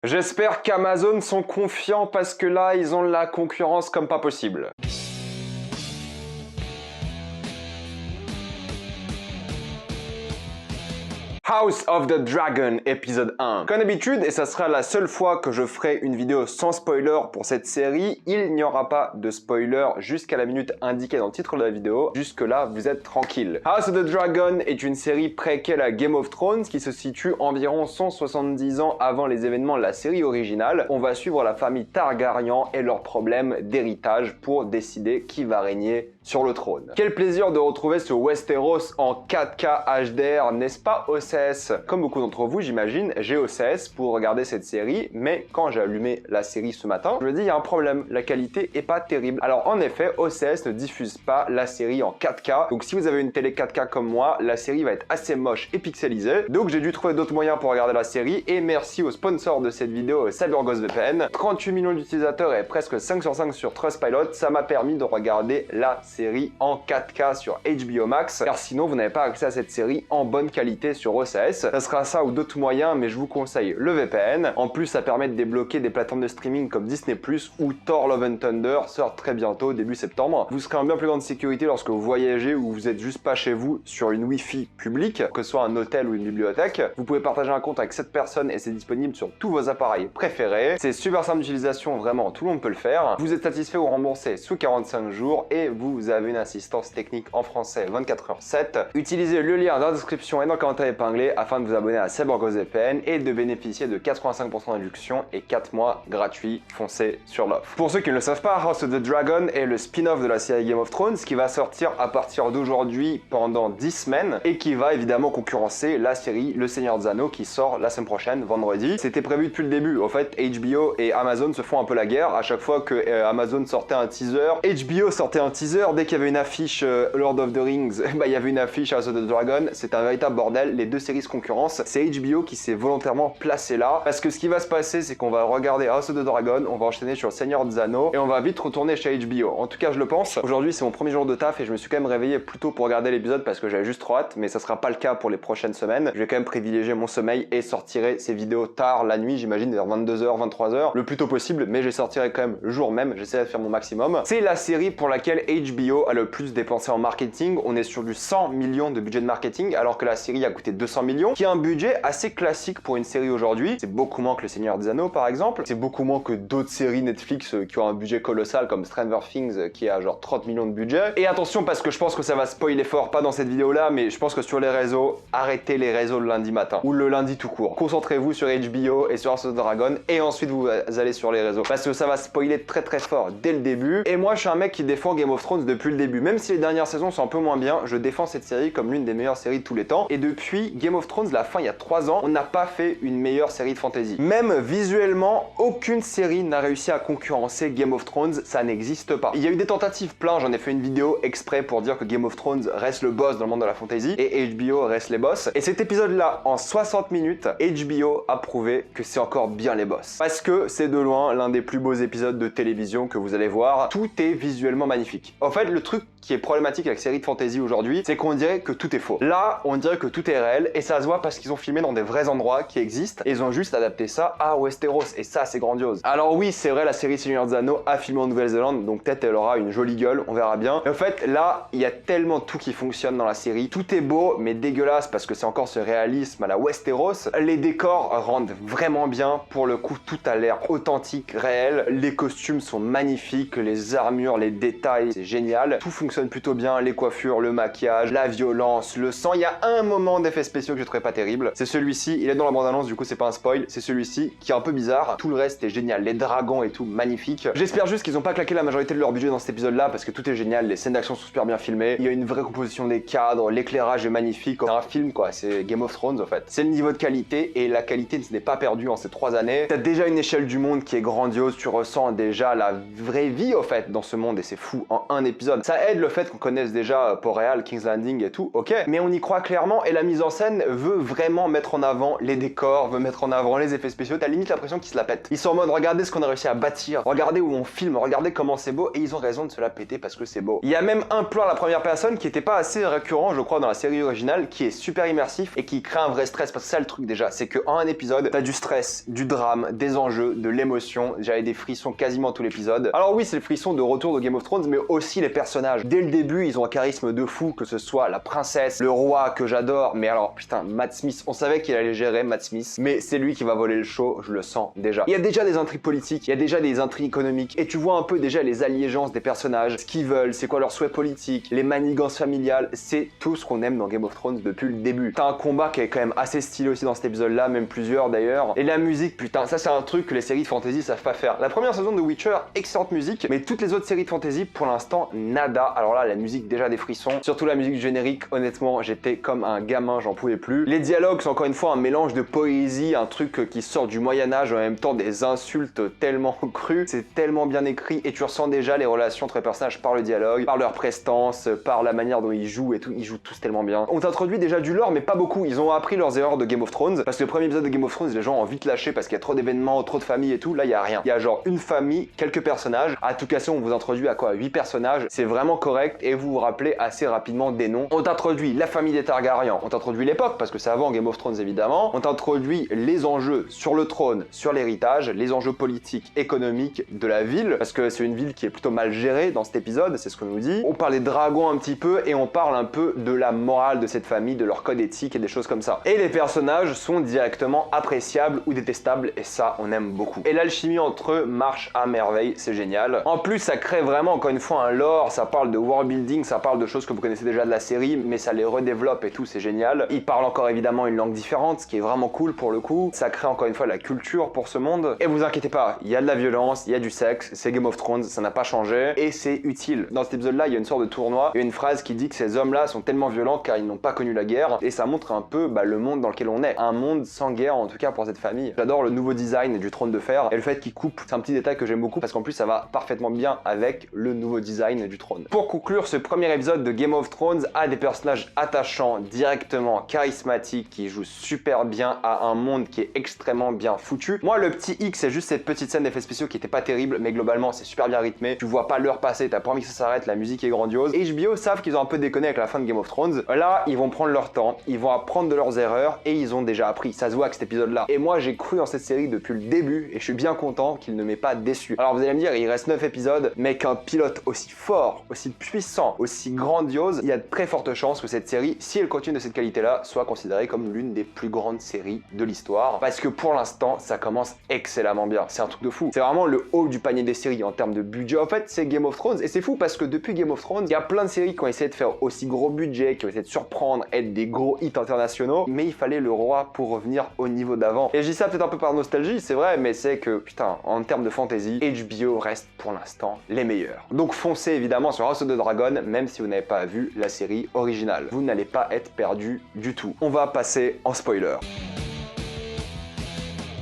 J'espère qu'Amazon sont confiants parce que là, ils ont la concurrence comme pas possible. House of the Dragon, épisode 1. Comme d'habitude, et ça sera la seule fois que je ferai une vidéo sans spoiler pour cette série, il n'y aura pas de spoiler jusqu'à la minute indiquée dans le titre de la vidéo. Jusque là, vous êtes tranquille. House of the Dragon est une série préquelle à Game of Thrones qui se situe environ 170 ans avant les événements de la série originale. On va suivre la famille Targaryen et leurs problèmes d'héritage pour décider qui va régner sur le trône. Quel plaisir de retrouver ce Westeros en 4K HDR, n'est-ce pas OCS? Comme beaucoup d'entre vous, j'imagine, j'ai OCS pour regarder cette série, mais quand j'ai allumé la série ce matin, je me dis il y a un problème, la qualité est pas terrible. Alors en effet, OCS ne diffuse pas la série en 4K, donc si vous avez une télé 4K comme moi, la série va être assez moche et pixelisée. Donc j'ai dû trouver d'autres moyens pour regarder la série, et merci au sponsor de cette vidéo, CyberGhost VPN. 38 millions d'utilisateurs et presque 5 sur 5 sur Trustpilot, ça m'a permis de regarder la série en 4K sur HBO Max, car sinon vous n'avez pas accès à cette série en bonne qualité sur OCS. Ça sera ça ou d'autres moyens, mais je vous conseille le VPN. En plus, ça permet de débloquer des plateformes de streaming comme Disney+, ou Thor Love and Thunder sort très bientôt, début septembre. Vous serez en bien plus grande sécurité lorsque vous voyagez ou vous êtes juste pas chez vous sur une Wi-Fi publique, que ce soit un hôtel ou une bibliothèque. Vous pouvez partager un compte avec 7 personnes et c'est disponible sur tous vos appareils préférés. C'est super simple d'utilisation, vraiment, tout le monde peut le faire. Vous êtes satisfait ou remboursé sous 45 jours et vous avez une assistance technique en français 24h7. Utilisez le lien dans la description et dans le commentaire épinglé afin de vous abonner à CyberGhost VPN et de bénéficier de 85% de réduction et 4 mois gratuits. Foncez sur l'offre. Pour ceux qui ne le savent pas, House of the Dragon est le spin-off de la série Game of Thrones qui va sortir à partir d'aujourd'hui pendant 10 semaines et qui va évidemment concurrencer la série Le Seigneur des Anneaux qui sort la semaine prochaine, vendredi. C'était prévu depuis le début. En fait, HBO et Amazon se font un peu la guerre. À chaque fois que Amazon sortait un teaser, HBO sortait un teaser. Dès qu'il y avait une affiche Lord of the Rings, il y avait une affiche House of the Dragon. C'est un véritable bordel. Les deux séries se concurrencent. C'est HBO qui s'est volontairement placé là. Parce que ce qui va se passer, c'est qu'on va regarder House of the Dragon, on va enchaîner sur Le Seigneur des Anneaux et on va vite retourner chez HBO. En tout cas, je le pense. Aujourd'hui, c'est mon premier jour de taf et je me suis quand même réveillé plus tôt pour regarder l'épisode parce que j'avais juste trop hâte, mais ça sera pas le cas pour les prochaines semaines. Je vais quand même privilégier mon sommeil et sortirai ces vidéos tard la nuit, j'imagine vers 22h, 23h, le plus tôt possible, mais je les sortirai quand même le jour même. J'essaierai de faire mon maximum. C'est la série pour laquelle HBO a le plus dépensé en marketing. On est sur du 100 millions de budget de marketing, alors que la série a coûté 200 millions, qui est un budget assez classique pour une série aujourd'hui. C'est beaucoup moins que Le Seigneur des Anneaux, par exemple. C'est beaucoup moins que d'autres séries Netflix qui ont un budget colossal, comme Stranger Things, qui a genre 30 millions de budget. Et attention, parce que je pense que ça va spoiler fort, pas dans cette vidéo-là, mais je pense que sur les réseaux, arrêtez les réseaux le lundi matin, ou le lundi tout court. Concentrez-vous sur HBO et sur House of the Dragon, et ensuite vous allez sur les réseaux. Parce que ça va spoiler très très fort dès le début. Et moi, je suis un mec qui défend Game of Thrones depuis le début. Même si les dernières saisons sont un peu moins bien, je défends cette série comme l'une des meilleures séries de tous les temps. Et depuis Game of Thrones, la fin il y a 3 ans, on n'a pas fait une meilleure série de fantasy. Même visuellement, aucune série n'a réussi à concurrencer Game of Thrones, ça n'existe pas. Il y a eu des tentatives plein, j'en ai fait une vidéo exprès pour dire que Game of Thrones reste le boss dans le monde de la fantasy et HBO reste les boss. Et cet épisode-là, en 60 minutes, HBO a prouvé que c'est encore bien les boss. Parce que c'est de loin l'un des plus beaux épisodes de télévision que vous allez voir. Tout est visuellement magnifique. En fait, le truc qui est problématique avec séries de fantasy aujourd'hui, c'est qu'on dirait que tout est faux. Là, on dirait que tout est réel et ça se voit parce qu'ils ont filmé dans des vrais endroits qui existent et ils ont juste adapté ça à Westeros et ça, c'est grandiose. Alors oui, c'est vrai, la série Seigneur des Anneaux a filmé en Nouvelle-Zélande, donc peut-être elle aura une jolie gueule, on verra bien. Mais en fait, là, il y a tellement tout qui fonctionne dans la série. Tout est beau, mais dégueulasse parce que c'est encore ce réalisme à la Westeros. Les décors rendent vraiment bien. Pour le coup, tout a l'air authentique, réel. Les costumes sont magnifiques, les armures, les détails, c'est génial. Tout fonctionne plutôt bien, les coiffures, le maquillage, la violence, le sang. Il y a un moment d'effets spéciaux que je trouvais pas terrible. C'est celui-ci, il est dans la bande-annonce, du coup c'est pas un spoil. C'est celui-ci qui est un peu bizarre. Tout le reste est génial, les dragons et tout, magnifique. J'espère juste qu'ils ont pas claqué la majorité de leur budget dans cet épisode-là parce que tout est génial, les scènes d'action sont super bien filmées. Il y a une vraie composition des cadres, l'éclairage est magnifique. C'est un film quoi, c'est Game of Thrones en fait. C'est le niveau de qualité et la qualité ne s'est pas perdue en ces 3 années. T'as déjà une échelle du monde qui est grandiose, tu ressens déjà la vraie vie en fait dans ce monde et c'est fou en un épisode. Ça aide le fait qu'on connaisse déjà Port-Réal, King's Landing et tout, ok, mais on y croit clairement et la mise en scène veut vraiment mettre en avant les décors, veut mettre en avant les effets spéciaux, t'as limite l'impression qu'ils se la pètent. Ils sont en mode regardez ce qu'on a réussi à bâtir, regardez où on filme, regardez comment c'est beau et ils ont raison de se la péter parce que c'est beau. Il y a même un plan à la première personne qui était pas assez récurrent je crois dans la série originale, qui est super immersif et qui crée un vrai stress parce que c'est le truc déjà, c'est qu'en un épisode, t'as du stress, du drame, des enjeux, de l'émotion, j'avais des frissons quasiment tout l'épisode. Alors oui, c'est le frisson de retour de Game of Thrones mais aussi les personnages. Dès le début, ils ont un charisme de fou, que ce soit la princesse, le roi que j'adore, mais alors putain, Matt Smith, on savait qu'il allait gérer Matt Smith, mais c'est lui qui va voler le show, je le sens déjà. Il y a déjà des intrigues politiques, il y a déjà des intrigues économiques, et tu vois un peu déjà les allégeances des personnages, ce qu'ils veulent, c'est quoi leurs souhaits politiques, les manigances familiales, c'est tout ce qu'on aime dans Game of Thrones depuis le début. T'as un combat qui est quand même assez stylé aussi dans cet épisode-là, même plusieurs d'ailleurs, et la musique, putain, ça c'est un truc que les séries de fantasy savent pas faire. La première saison de Witcher, excellente musique, mais toutes les autres séries de fantasy, pour l'instant, nada. Alors là, la musique, déjà des frissons, surtout la musique générique, honnêtement, j'étais comme un gamin, j'en pouvais plus. Les dialogues sont encore une fois un mélange de poésie, un truc qui sort du Moyen-Âge, en même temps des insultes tellement crues, c'est tellement bien écrit, et tu ressens déjà les relations entre les personnages par le dialogue, par leur prestance, par la manière dont ils jouent et tout, ils jouent tous tellement bien. On t'introduit déjà du lore, mais pas beaucoup, ils ont appris leurs erreurs de Game of Thrones, parce que le premier épisode de Game of Thrones, les gens ont vite lâché parce qu'il y a trop d'événements, trop de familles et tout, là il y a rien. Il y a genre une famille, quelques personnages, à tout casser on vous introduit à quoi 8 personnages, c'est vraiment correct et vous vous rappelez assez rapidement des noms. On t'introduit la famille des Targaryens, on t'introduit l'époque parce que c'est avant Game of Thrones évidemment, on t'introduit les enjeux sur le trône, sur l'héritage, les enjeux politiques, économiques de la ville, parce que c'est une ville qui est plutôt mal gérée dans cet épisode, c'est ce qu'on nous dit. On parle des dragons un petit peu et on parle un peu de la morale de cette famille, de leur code éthique et des choses comme ça. Et les personnages sont directement appréciables ou détestables et ça on aime beaucoup. Et l'alchimie entre eux marche à merveille, c'est génial. En plus ça crée vraiment encore une fois un lore, ça parle de world building, ça parle de choses que vous connaissez déjà de la série, mais ça les redéveloppe et tout, c'est génial. Ils parlent encore évidemment une langue différente, ce qui est vraiment cool pour le coup. Ça crée encore une fois la culture pour ce monde. Et vous inquiétez pas, il y a de la violence, il y a du sexe, c'est Game of Thrones, ça n'a pas changé et c'est utile. Dans cet épisode-là, il y a une sorte de tournoi, il y a une phrase qui dit que ces hommes-là sont tellement violents car ils n'ont pas connu la guerre et ça montre un peu le monde dans lequel on est. Un monde sans guerre en tout cas pour cette famille. J'adore le nouveau design du trône de fer et le fait qu'il coupe, c'est un petit détail que j'aime beaucoup parce qu'en plus ça va parfaitement bien avec le nouveau design du trône. Pour conclure, ce premier épisode de Game of Thrones a des personnages attachants, directement charismatiques, qui jouent super bien à un monde qui est extrêmement bien foutu. Moi le petit X c'est juste cette petite scène d'effets spéciaux qui était pas terrible mais globalement c'est super bien rythmé, tu vois pas l'heure passer, t'as pas envie que ça s'arrête, la musique est grandiose. Et HBO savent qu'ils ont un peu déconné avec la fin de Game of Thrones. Là ils vont prendre leur temps, ils vont apprendre de leurs erreurs et ils ont déjà appris, ça se voit avec cet épisode là. Et moi j'ai cru en cette série depuis le début et je suis bien content qu'il ne m'ait pas déçu. Alors vous allez me dire il reste 9 épisodes mais qu'un pilote aussi fort, aussi puissant, aussi grandiose, il y a de très fortes chances que cette série, si elle continue de cette qualité là, soit considérée comme l'une des plus grandes séries de l'histoire parce que pour l'instant ça commence excellemment bien, c'est un truc de fou. C'est vraiment le haut du panier des séries en termes de budget. En fait c'est Game of Thrones et c'est fou parce que depuis Game of Thrones il y a plein de séries qui ont essayé de faire aussi gros budget, qui ont essayé de surprendre, être des gros hits internationaux, mais il fallait le roi pour revenir au niveau d'avant. Et je dis ça peut-être un peu par nostalgie, c'est vrai, mais c'est que putain, en termes de fantasy, HBO reste pour l'instant les meilleurs. Donc foncez évidemment sur House of the Dragon, même si vous n'avez pas vu la série originale. Vous n'allez pas être perdu du tout. On va passer en spoiler.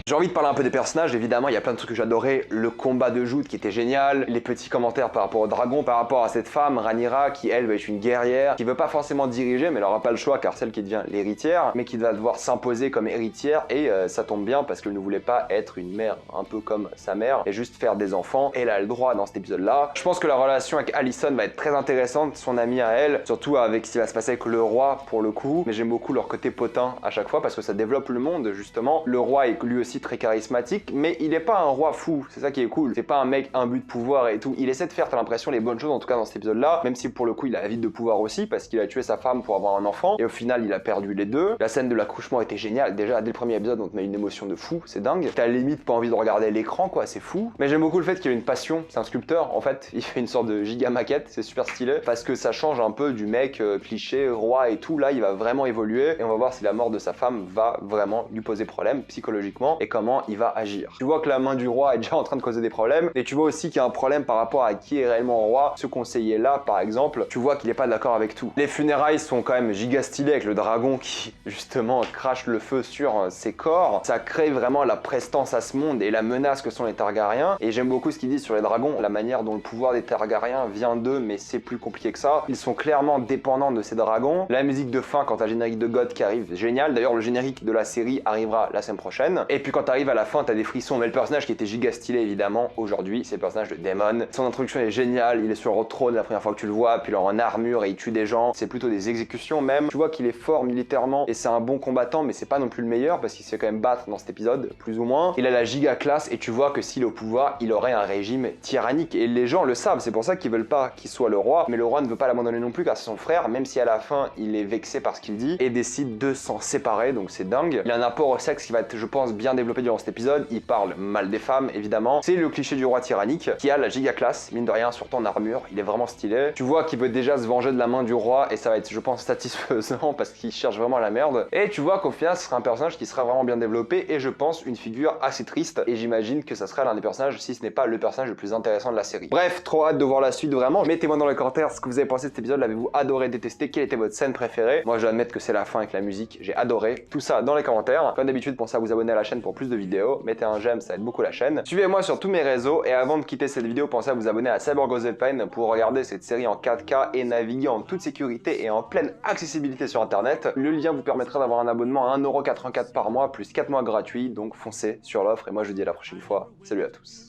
J'ai envie de parler un peu des personnages, évidemment, il y a plein de trucs que j'adorais, le combat de joute qui était génial, les petits commentaires par rapport au dragon, par rapport à cette femme, Rhaenyra, qui elle va être une guerrière, qui veut pas forcément diriger, mais elle aura pas le choix car c'est elle qui devient l'héritière, mais qui va devoir s'imposer comme héritière, et ça tombe bien parce qu'elle ne voulait pas être une mère un peu comme sa mère, et juste faire des enfants, elle a le droit dans cet épisode-là. Je pense que la relation avec Alicent va être très intéressante, son amie à elle, surtout avec ce qui va se passer avec le roi pour le coup, mais j'aime beaucoup leur côté potin à chaque fois parce que ça développe le monde justement. Le roi est lui aussi très charismatique, mais il est pas un roi fou, c'est ça qui est cool. C'est pas un mec imbu de pouvoir et tout. Il essaie de faire, t'as l'impression, les bonnes choses, en tout cas dans cet épisode-là, même si pour le coup il a la vide de pouvoir aussi, parce qu'il a tué sa femme pour avoir un enfant, et au final il a perdu les deux. La scène de l'accouchement était géniale, déjà dès le premier épisode on te met une émotion de fou, c'est dingue. T'as limite pas envie de regarder l'écran quoi, c'est fou. Mais j'aime beaucoup le fait qu'il a une passion, c'est un sculpteur en fait, il fait une sorte de giga maquette, c'est super stylé, parce que ça change un peu du mec cliché, roi et tout. Là il va vraiment évoluer, et on va voir si la mort de sa femme va vraiment lui poser problème psychologiquement, et comment il va agir. Tu vois que la main du roi est déjà en train de causer des problèmes et tu vois aussi qu'il y a un problème par rapport à qui est réellement roi. Ce conseiller là par exemple, tu vois qu'il n'est pas d'accord avec tout. Les funérailles sont quand même giga stylées avec le dragon qui justement crache le feu sur ses corps. Ça crée vraiment la prestance à ce monde et la menace que sont les Targaryens. Et j'aime beaucoup ce qu'ils disent sur les dragons, la manière dont le pouvoir des Targaryens vient d'eux, mais c'est plus compliqué que ça. Ils sont clairement dépendants de ces dragons. La musique de fin quand t'as le générique de God qui arrive, génial. D'ailleurs le générique de la série arrivera la semaine prochaine. Et puis quand t'arrives à la fin, t'as des frissons. Mais le personnage qui était giga stylé évidemment aujourd'hui, c'est le personnage de Daemon. Son introduction est géniale, il est sur le trône la première fois que tu le vois, puis il est en armure et il tue des gens. C'est plutôt des exécutions même. Tu vois qu'il est fort militairement et c'est un bon combattant, mais c'est pas non plus le meilleur parce qu'il se fait quand même battre dans cet épisode, plus ou moins. Il a la giga classe et tu vois que s'il est au pouvoir, il aurait un régime tyrannique. Et les gens le savent, c'est pour ça qu'ils veulent pas qu'il soit le roi. Mais le roi ne veut pas l'abandonner non plus car c'est son frère, même si à la fin il est vexé par ce qu'il dit et décide de s'en séparer, donc c'est dingue. Il a un apport au sexe qui va être, je pense, bien développé durant cet épisode. Il parle mal des femmes, évidemment. C'est le cliché du roi tyrannique qui a la giga classe, mine de rien, sur ton armure. Il est vraiment stylé. Tu vois qu'il veut déjà se venger de la main du roi et ça va être, je pense, satisfaisant parce qu'il cherche vraiment la merde. Et tu vois qu'au final, ce sera un personnage qui sera vraiment bien développé et je pense une figure assez triste. Et j'imagine que ça sera l'un des personnages, si ce n'est pas le personnage le plus intéressant de la série. Bref, trop hâte de voir la suite vraiment. Mettez-moi dans les commentaires ce que vous avez pensé de cet épisode. L'avez-vous adoré, détesté? Quelle était votre scène préférée? Moi, je dois admettre que c'est la fin avec la musique. J'ai adoré. Tout ça dans les commentaires. Comme d'habitude, pensez à vous abonner à la chaîne pour plus de vidéos. Mettez un j'aime, ça aide beaucoup la chaîne. Suivez-moi sur tous mes réseaux et avant de quitter cette vidéo, pensez à vous abonner à CyberGozePen pour regarder cette série en 4K et naviguer en toute sécurité et en pleine accessibilité sur internet. Le lien vous permettra d'avoir un abonnement à 1,84 € par mois plus 4 mois gratuits, donc foncez sur l'offre et moi je vous dis à la prochaine fois. Salut à tous.